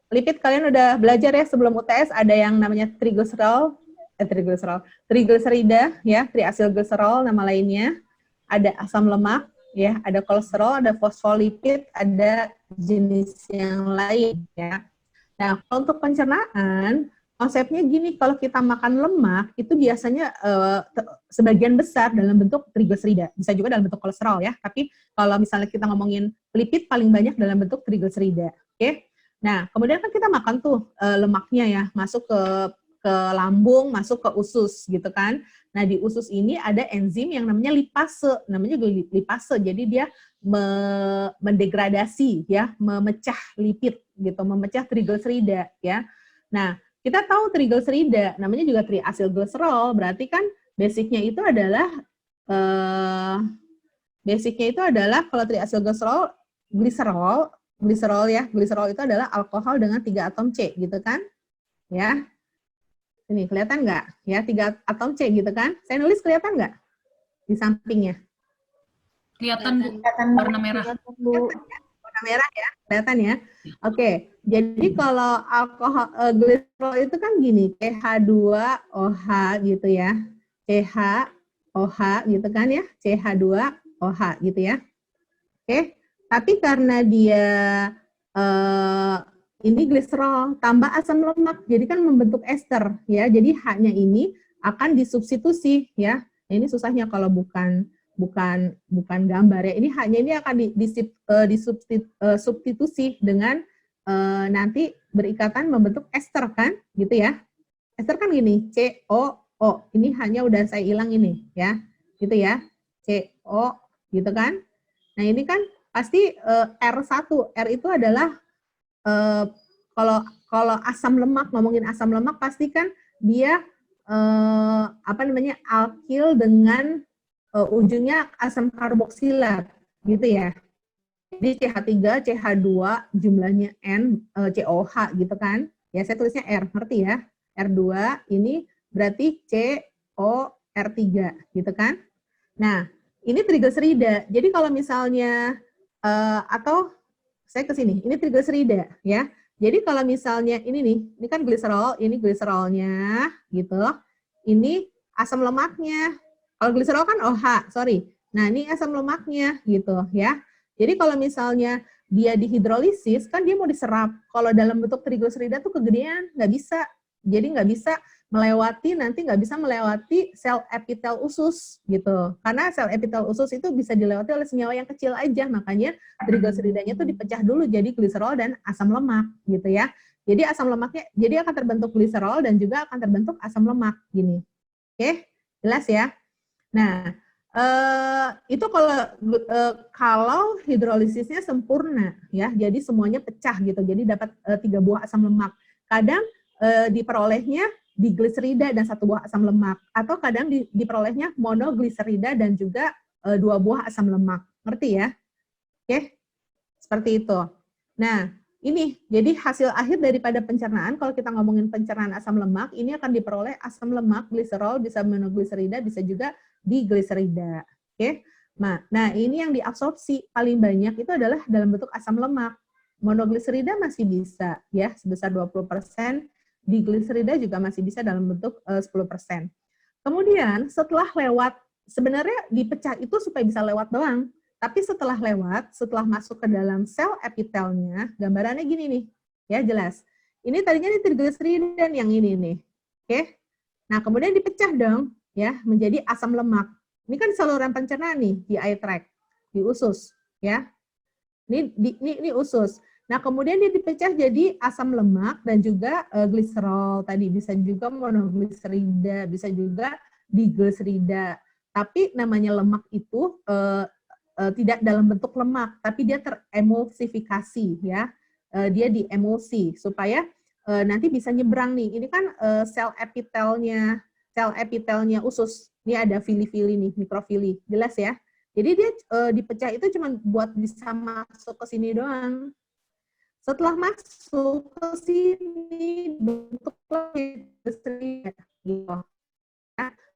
lipid kalian udah belajar ya sebelum UTS, ada yang namanya trigliserida ya, triacylglycerol nama lainnya, ada asam lemak ya, ada kolesterol, ada fosfolipid, ada jenis yang lain ya. Nah, untuk pencernaan konsepnya gini, kalau kita makan lemak itu biasanya sebagian besar dalam bentuk trigliserida, bisa juga dalam bentuk kolesterol ya, tapi kalau misalnya kita ngomongin lipid paling banyak dalam bentuk trigliserida. Oke. Nah, kemudian kan kita makan tuh lemaknya ya, masuk ke lambung, masuk ke usus gitu kan. Nah, di usus ini ada enzim yang namanya lipase, namanya lipase. Jadi dia mendegradasi ya, memecah lipid gitu, memecah trigliserida ya. Nah, kita tahu trigliserida namanya juga triacylglycerol, berarti kan basicnya itu adalah kalau triacylglycerol gliserol ya. Gliserol itu adalah alkohol dengan 3 atom C gitu kan? Ya. Ini kelihatan nggak? Ya, 3 atom C gitu kan? Saya nulis kelihatan nggak? Di sampingnya. Kelihatan, Bu. Warna merah. Warna merah ya, kelihatan ya. Oke, jadi kalau alkohol gliserol itu kan gini, CH2OH gitu ya. CHOH gitu kan ya, CH2OH gitu ya. Oke, tapi karena dia ini gliserol tambah asam lemak, jadi kan membentuk ester ya. Jadi hanya ini akan disubstitusi ya. Ini susahnya kalau bukan gambar ya. Ini akan disubstitusi dengan nanti berikatan membentuk ester kan, gitu ya. Ester kan gini, COO. Ini hanya udah saya hilang ini ya, gitu ya. CO gitu kan. Nah, ini kan pasti R1. R itu adalah kalau asam lemak, ngomongin asam lemak pasti kan dia alkil dengan ujungnya asam karboksilat gitu ya. Jadi CH3, CH2 jumlahnya N, COH gitu kan. Ya saya tulisnya R, ngerti ya? R2 ini berarti COR3 gitu kan. Nah, ini trigliserida. Jadi kalau misalnya atau saya ke sini, ini trigliserida ya. Jadi kalau misalnya ini kan gliserol, ini gliserolnya gitu. Ini asam lemaknya. Kalau gliserol kan OH, sorry. Nah, ini asam lemaknya gitu ya. Jadi kalau misalnya dia dihidrolisis, kan dia mau diserap. Kalau dalam bentuk trigliserida tuh kegedean, nggak bisa. Jadi nggak bisa nggak bisa melewati sel epitel usus gitu. Karena sel epitel usus itu bisa dilewati oleh senyawa yang kecil aja, makanya trigliseridanya itu dipecah dulu jadi gliserol dan asam lemak gitu ya. Jadi asam lemaknya jadi akan terbentuk gliserol dan juga akan terbentuk asam lemak gini. Oke, jelas ya. Nah, itu kalau hidrolisisnya sempurna ya, jadi semuanya pecah gitu. Jadi dapat 3 buah asam lemak. Kadang diperolehnya digliserida dan 1 buah asam lemak, atau kadang diperolehnya monogliserida dan juga 2 buah asam lemak. Ngerti ya? Oke, seperti itu. Nah, ini jadi hasil akhir daripada pencernaan. Kalau kita ngomongin pencernaan asam lemak, ini akan diperoleh asam lemak, gliserol, bisa monogliserida, bisa juga digliserida. Oke. Nah, ini yang diabsorpsi paling banyak itu adalah dalam bentuk asam lemak. Monogliserida masih bisa ya sebesar 20%, digliserida juga masih bisa dalam bentuk 10%. Kemudian setelah lewat, sebenarnya dipecah itu supaya bisa lewat doang. Tapi setelah lewat, setelah masuk ke dalam sel epitelnya, gambarannya gini nih, ya jelas. Ini tadinya ini trigliserida yang ini nih, oke? Nah kemudian dipecah dong, ya menjadi asam lemak. Ini kan saluran pencernaan nih di eye tract, di usus, ya. Ini usus. Nah, kemudian dia dipecah jadi asam lemak dan juga gliserol tadi, bisa juga monogliserida, bisa juga digliserida. Tapi namanya lemak itu tidak dalam bentuk lemak, tapi dia teremulsifikasi ya. Dia diemulsi supaya nanti bisa nyebrang nih. Ini kan sel epitelnya usus. Ini ada fili-fili nih, mikrofili. Jelas ya? Jadi dia dipecah itu cuma buat bisa masuk ke sini doang. Setelah masuk ke sini bentuklah gitu.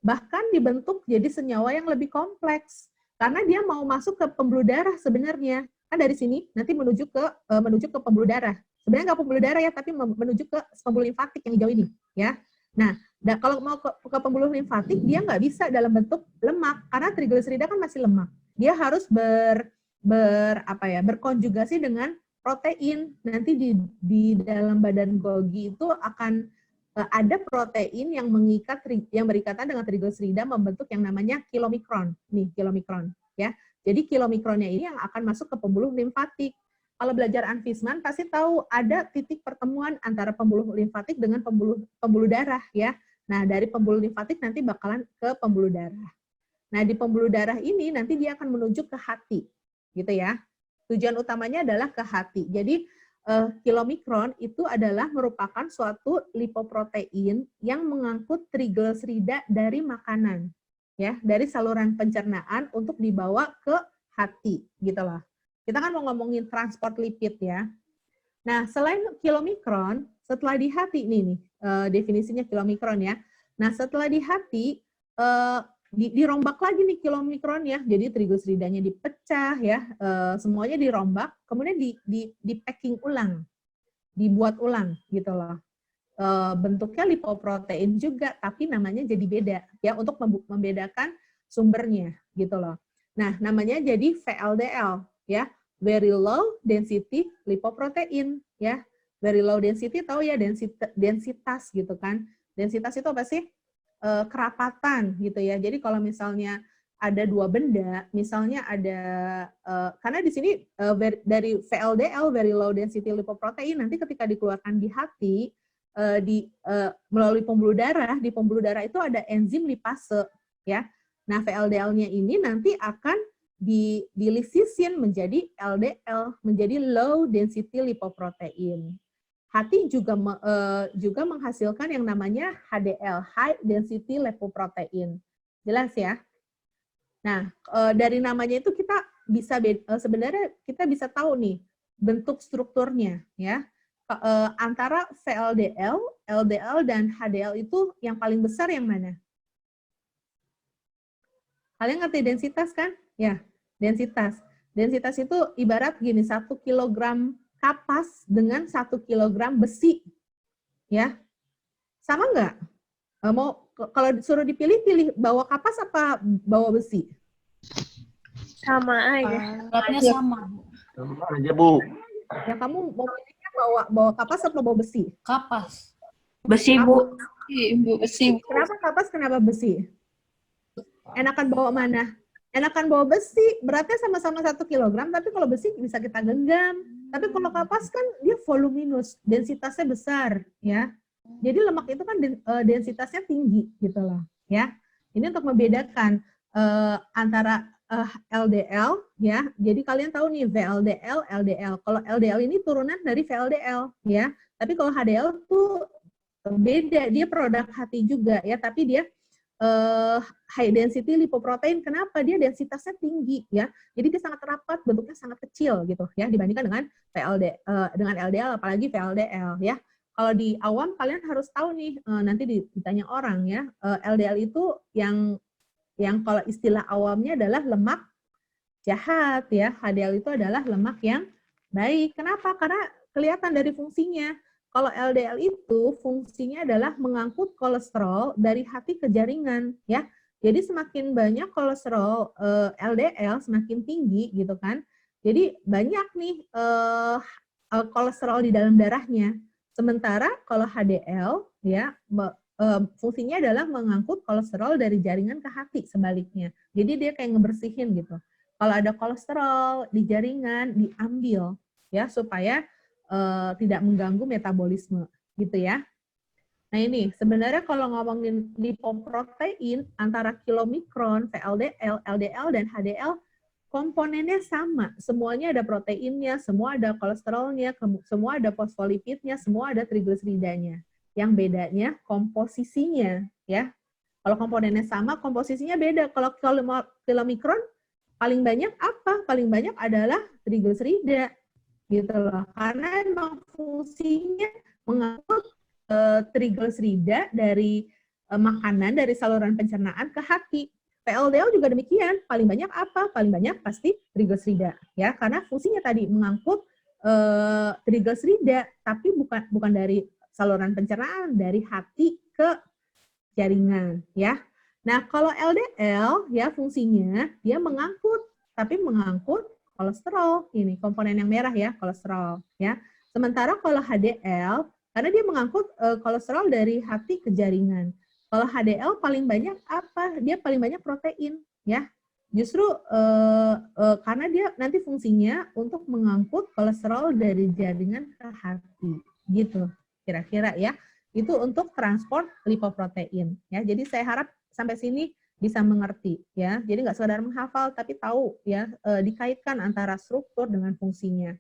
Bahkan dibentuk jadi senyawa yang lebih kompleks karena dia mau masuk ke pembuluh darah sebenarnya. Kan dari sini nanti menuju ke pembuluh darah sebenarnya nggak pembuluh darah ya, tapi menuju ke pembuluh limfatik yang hijau ini, ya. Nah, kalau mau ke pembuluh limfatik, dia nggak bisa dalam bentuk lemak, karena trigliserida kan masih lemak. Dia harus berkonjugasi dengan protein. Nanti di dalam badan Golgi itu akan ada protein yang berikatan dengan trigliserida membentuk yang namanya kilomikron. Nih, kilomikron, ya. Jadi kilomikronnya ini yang akan masuk ke pembuluh limfatik. Kalau belajar Anfisman pasti tahu ada titik pertemuan antara pembuluh limfatik dengan pembuluh darah, ya. Nah, dari pembuluh limfatik nanti bakalan ke pembuluh darah. Nah, di pembuluh darah ini nanti dia akan menuju ke hati, gitu ya. Tujuan utamanya adalah ke hati. Jadi kilomikron itu adalah merupakan suatu lipoprotein yang mengangkut trigliserida dari makanan, ya, dari saluran pencernaan untuk dibawa ke hati, gitu loh. Kita kan mau ngomongin transport lipid ya. Nah, selain kilomikron, setelah di hati ini nih definisinya kilomikron ya. Nah, setelah di hati dirombak lagi nih kilomikron ya. Jadi trigliseridanya dipecah ya, semuanya dirombak, kemudian di packing ulang, dibuat ulang gitu loh. Bentuknya lipoprotein juga, tapi namanya jadi beda ya untuk membedakan sumbernya gitu loh. Nah, namanya jadi VLDL ya, very low density lipoprotein ya. Very low density tahu ya, densitas gitu kan. Densitas itu apa sih? Kerapatan gitu ya. Jadi kalau misalnya ada dua benda, misalnya ada karena di sini dari VLDL, very low density lipoprotein, nanti ketika dikeluarkan di hati melalui pembuluh darah, di pembuluh darah itu ada enzim lipase ya. Nah, VLDL-nya ini nanti akan dilisisin menjadi LDL, menjadi low density lipoprotein. Hati juga menghasilkan yang namanya HDL, high density lipoprotein. Jelas ya? Nah, dari namanya itu kita bisa sebenarnya kita bisa tahu nih bentuk strukturnya ya. Antara VLDL, LDL dan HDL itu yang paling besar yang mana? Kalian ngerti densitas kan? Ya, densitas. Densitas itu ibarat gini, 1 kilogram kapas dengan 1 kilogram besi. Ya. Sama nggak? Kalau disuruh pilih bawa kapas apa bawa besi? Sama aja. Beratnya sama. Sama aja, Bu. Ya, kamu mau pilihnya bawa kapas atau bawa besi? Kapas. Besi, Bu. Ibu besi. Kenapa kapas, kenapa besi? Enakan bawa mana? Enakan bawa besi, beratnya sama-sama 1 kilogram, tapi kalau besi bisa kita genggam. Tapi kalau kapas kan dia voluminous, densitasnya besar, ya. Jadi lemak itu kan densitasnya tinggi, gitu loh, ya. Ini untuk membedakan antara LDL, ya. Jadi kalian tahu nih VLDL, LDL. Kalau LDL ini turunan dari VLDL, ya. Tapi kalau HDL tuh beda, dia produk hati juga, ya. Tapi dia high density lipoprotein. Kenapa? Dia densitasnya tinggi ya. Jadi dia sangat rapat, bentuknya sangat kecil gitu ya dibandingkan dengan dengan LDL, apalagi VLDL ya. Kalau di awam kalian harus tahu nih, nanti ditanya orang ya, LDL itu yang kalau istilah awamnya adalah lemak jahat ya. HDL itu adalah lemak yang baik. Kenapa? Karena kelihatan dari fungsinya. Kalau LDL itu fungsinya adalah mengangkut kolesterol dari hati ke jaringan, ya. Jadi semakin banyak kolesterol LDL semakin tinggi, gitu kan. Jadi banyak nih kolesterol di dalam darahnya. Sementara kalau HDL, ya, fungsinya adalah mengangkut kolesterol dari jaringan ke hati sebaliknya. Jadi dia kayak ngebersihin gitu. Kalau ada kolesterol di jaringan diambil, ya, supaya tidak mengganggu metabolisme gitu ya. Nah ini sebenarnya kalau ngomongin lipoprotein antara kilomikron, VLDL, LDL dan HDL komponennya sama, semuanya ada proteinnya, semua ada kolesterolnya, semua ada fosfolipidnya, semua ada trigliseridanya. Yang bedanya komposisinya ya. Kalau komponennya sama, komposisinya beda. Kalau kilomikron paling banyak apa? Paling banyak adalah trigliserida. Gitu loh, karena emang fungsinya mengangkut trigliserida dari makanan, dari saluran pencernaan ke hati. VLDL juga demikian, paling banyak apa? Paling banyak pasti trigliserida, ya, karena fungsinya tadi mengangkut trigliserida, tapi bukan dari saluran pencernaan, dari hati ke jaringan, ya. Nah, kalau LDL ya fungsinya dia mengangkut, tapi mengangkut kolesterol. Ini komponen yang merah ya, kolesterol, ya. Sementara kalau HDL karena dia mengangkut kolesterol dari hati ke jaringan. Kalau HDL paling banyak apa? Dia paling banyak protein, ya. Justru karena dia nanti fungsinya untuk mengangkut kolesterol dari jaringan ke hati, gitu. Kira-kira ya. Itu untuk transport lipoprotein, ya. Jadi saya harap sampai sini bisa mengerti, ya. Jadi nggak sekedar menghafal tapi tahu, ya, dikaitkan antara struktur dengan fungsinya.